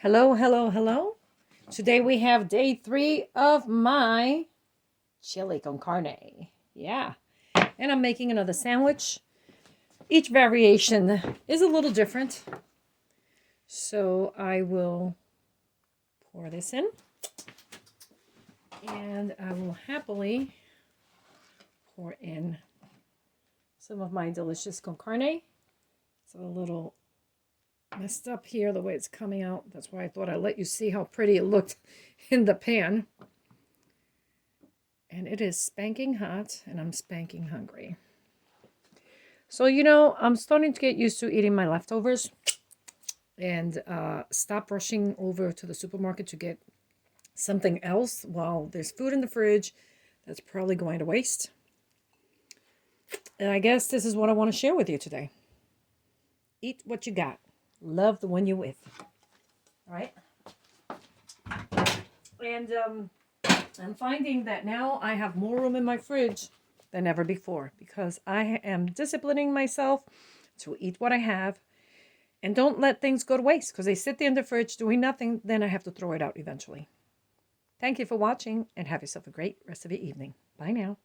Hello, hello, hello. Today we have day 3 of my chili con carne. Yeah. And I'm making another sandwich. Each variation is a little different. So I will pour this in. And I will happily pour in some of my delicious con carne. It's a little messed up here the way it's coming out. That's why I thought I'd let you see how pretty it looked in the pan. And it is spanking hot, and I'm spanking hungry. So, I'm starting to get used to eating my leftovers and stop rushing over to the supermarket to get something else while there's food in the fridge that's probably going to waste. And I guess this is what I want to share with you today. Eat what you got. Love the one you're with. All right? And I'm finding that now I have more room in my fridge than ever before because I am disciplining myself to eat what I have and don't let things go to waste because they sit there in the fridge doing nothing. Then I have to throw it out eventually. Thank you for watching and have yourself a great rest of your evening. Bye now.